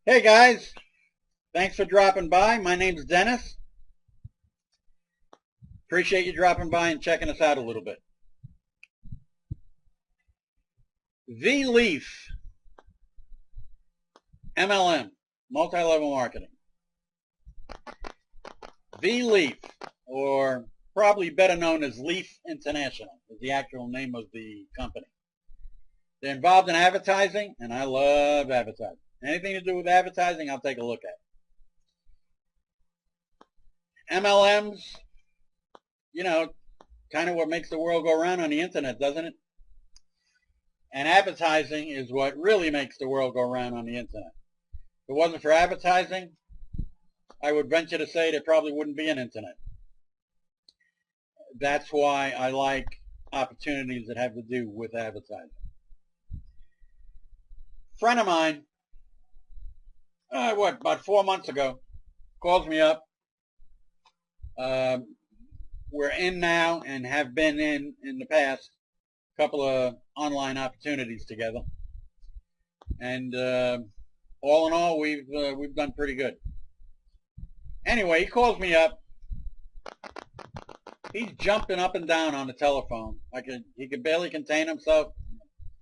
Hey guys, thanks for dropping by. My name's Dennis. Appreciate you dropping by and checking us out a little bit. V Leaf MLM, multi-level marketing. V Leaf, or probably better known as Leaf International, is the actual name of the company. They're involved in advertising, and I love advertising. Anything to do with advertising, I'll take a look at. MLMs, kind of what makes the world go round on the internet, doesn't it? And advertising is what really makes the world go round on the internet. If it wasn't for advertising, I would venture to say there probably wouldn't be an internet. That's why I like opportunities that have to do with advertising. A friend of mine, about 4 months ago, calls me up. We're in now and have been in the past a couple of online opportunities together. And all in all, we've done pretty good. Anyway, he calls me up. He's jumping up and down on the telephone. He can barely contain himself.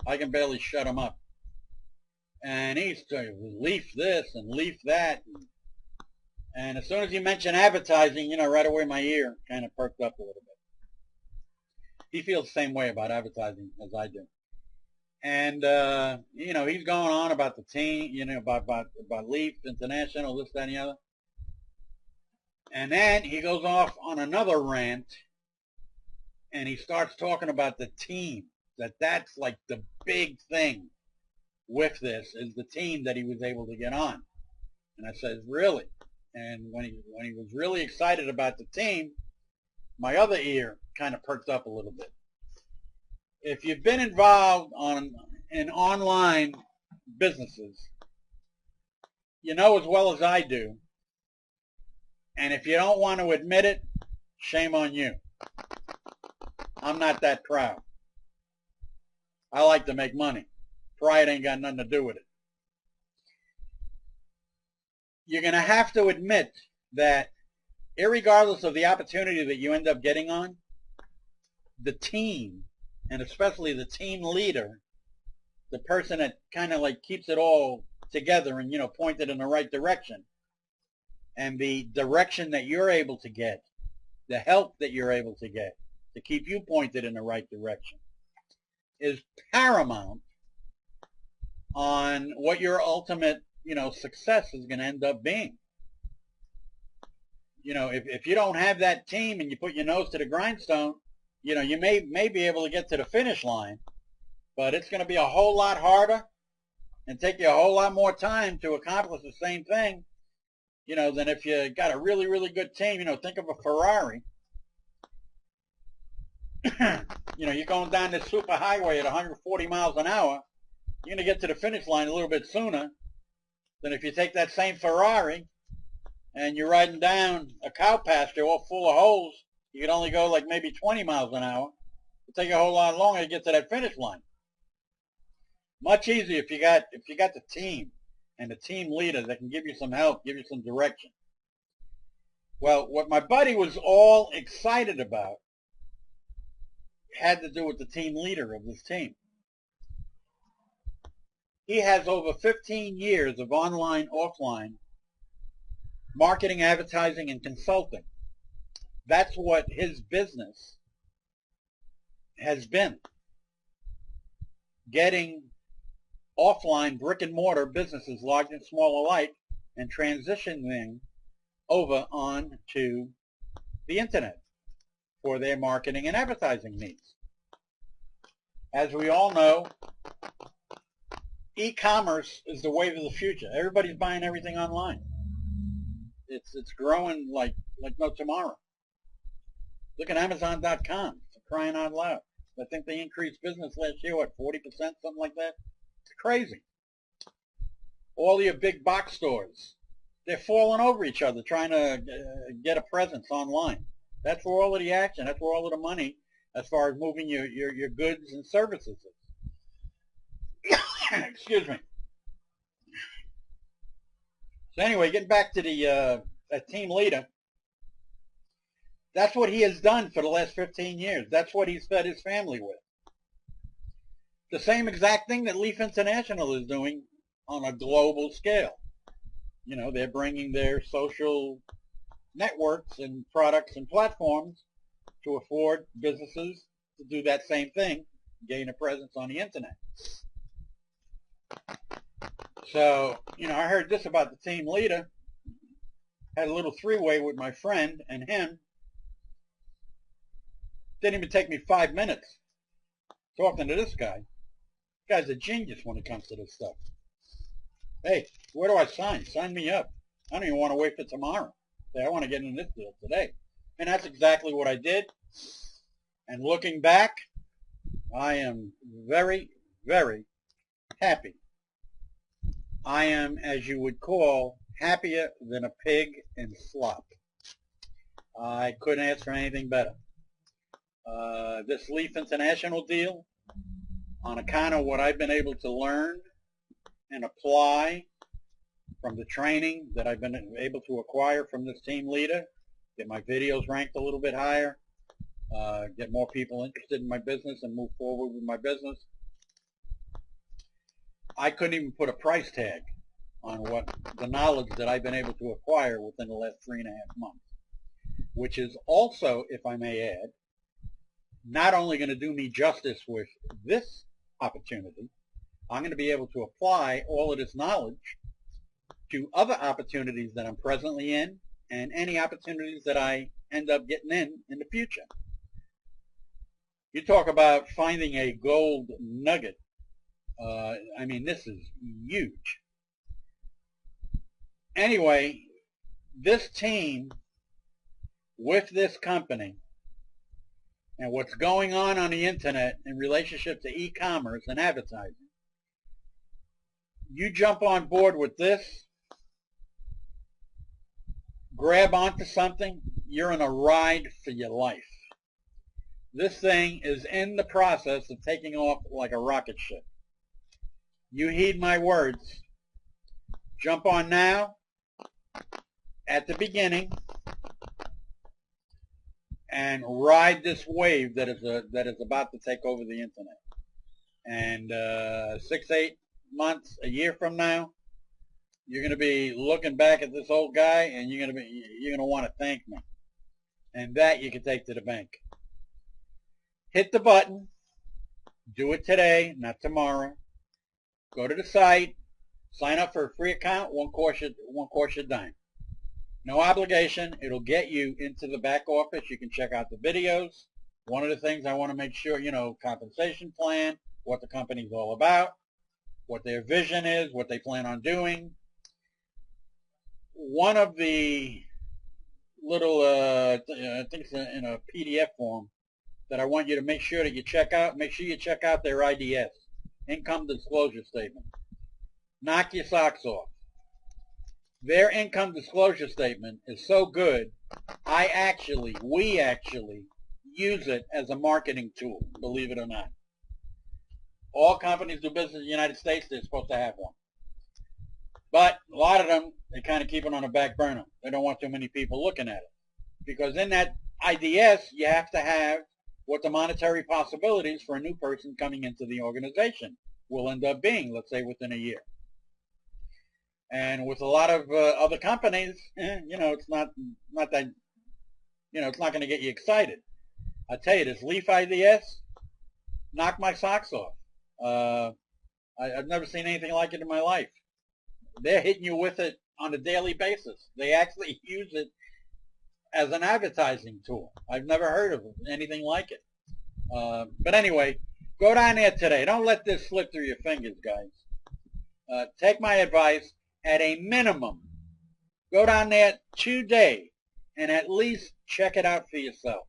I can barely shut him up. And he's leaf this and leaf that. And as soon as he mentioned advertising, right away my ear kind of perked up a little bit. He feels the same way about advertising as I do. And, he's going on about the team, about Leaf International, this, that, and the other. And then he goes off on another rant, and he starts talking about the team, that's like the big thing with this, is the team that he was able to get on. And I said, really? And when he was really excited about the team, my other ear kind of perked up a little bit. If you've been involved in online businesses, you know as well as I do, and if you don't want to admit it, shame on you. I'm not that proud. I like to make money. Pride ain't got nothing to do with it. You're going to have to admit that irregardless of the opportunity that you end up getting on, the team, and especially the team leader, the person that kind of like keeps it all together and, pointed in the right direction, and the direction that you're able to get, the help that you're able to get to keep you pointed in the right direction, is paramount on what your ultimate, success is going to end up being. If you don't have that team and you put your nose to the grindstone, you may be able to get to the finish line, but it's going to be a whole lot harder and take you a whole lot more time to accomplish the same thing, than if you got a really, really good team. Think of a Ferrari. You're going down this super highway at 140 miles an hour. You're going to get to the finish line a little bit sooner than if you take that same Ferrari and you're riding down a cow pasture all full of holes. You can only go like maybe 20 miles an hour. It'll take you a whole lot longer to get to that finish line. Much easier if you got the team and the team leader that can give you some help, give you some direction. Well, what my buddy was all excited about had to do with the team leader of this team. He has over 15 years of online, offline marketing, advertising, and consulting. That's what his business has been. Getting offline brick and mortar businesses, large and small alike, and transitioning over on to the internet for their marketing and advertising needs. As we all know, e-commerce is the wave of the future. Everybody's buying everything online. It's growing like no tomorrow. Look at Amazon.com. It's crying out loud. I think they increased business last year, 40%, something like that? It's crazy. All your big box stores, they're falling over each other trying to get a presence online. That's where all of the action, that's where all of the money, as far as moving your goods and services is. Excuse me. So anyway, getting back to the team leader, that's what he has done for the last 15 years. That's what he's fed his family with. The same exact thing that Leaf International is doing on a global scale. You know, they're bringing their social networks and products and platforms to afford businesses to do that same thing, gain a presence on the internet. So, you know, I heard this about the team leader. Had a little three-way with my friend and him. Didn't even take me 5 minutes talking to this guy. This guy's a genius when it comes to this stuff. Hey, where do I sign? Sign me up. I don't even want to wait for tomorrow. Say, I want to get in this deal today. And that's exactly what I did. And looking back, I am very, very happy. I am, as you would call, happier than a pig in slop. I couldn't ask for anything better. This Leaf International deal, on account of what I've been able to learn and apply from the training that I've been able to acquire from this team leader, get my videos ranked a little bit higher, get more people interested in my business and move forward with my business. I couldn't even put a price tag on what the knowledge that I've been able to acquire within the last 3.5 months, which is also, if I may add, not only going to do me justice with this opportunity, I'm going to be able to apply all of this knowledge to other opportunities that I'm presently in and any opportunities that I end up getting in the future. You talk about finding a gold nugget. I mean, this is huge. Anyway, this team with this company and what's going on the internet in relationship to e-commerce and advertising, you jump on board with this, grab onto something, you're in a ride for your life. This thing is in the process of taking off like a rocket ship. You heed my words. Jump on now, at the beginning, and ride this wave that is about to take over the internet. And 6, 8 months, a year from now, you're going to be looking back at this old guy, and you're going to want to thank me. And that you can take to the bank. Hit the button. Do it today, not tomorrow. Go to the site. Sign up for a free account. One course a dime. No obligation. It'll get you into the back office. You can check out the videos. One of the things I want to make sure, you know, compensation plan, what the company's all about, what their vision is, what they plan on doing. One of the little, I think it's in a PDF form that I want you to make sure that you check out. Make sure you check out their IDS, Income Disclosure Statement. Knock your socks off. Their income disclosure statement is so good, we actually use it as a marketing tool, believe it or not. All companies do business in the United States, they're supposed to have one. But a lot of them, they kind of keep it on a back burner. They don't want too many people looking at it. Because in that IDS, you have to have what the monetary possibilities for a new person coming into the organization will end up being, let's say within a year. And with a lot of other companies, you know, it's not that, you know, it's not going to get you excited. I tell you, this Leaf IDS knocked my socks off. I've never seen anything like it in my life. They're hitting you with it on a daily basis. They actually use it as an advertising tool. I've never heard of anything like it. But anyway, go down there today. Don't let this slip through your fingers, guys. Take my advice. At a minimum, go down there today and at least check it out for yourself.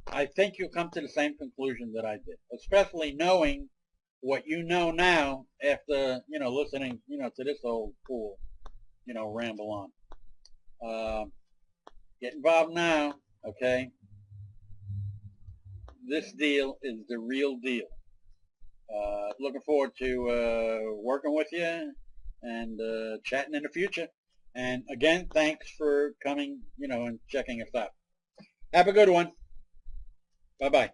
I think you'll come to the same conclusion that I did, especially knowing what you know now after, you know, listening, you know, to this old fool, you know, ramble on. Get involved now, okay? This deal is the real deal. Looking forward to working with you. and chatting in the future. And again, thanks for coming, and checking us out. Have a good one. Bye-bye.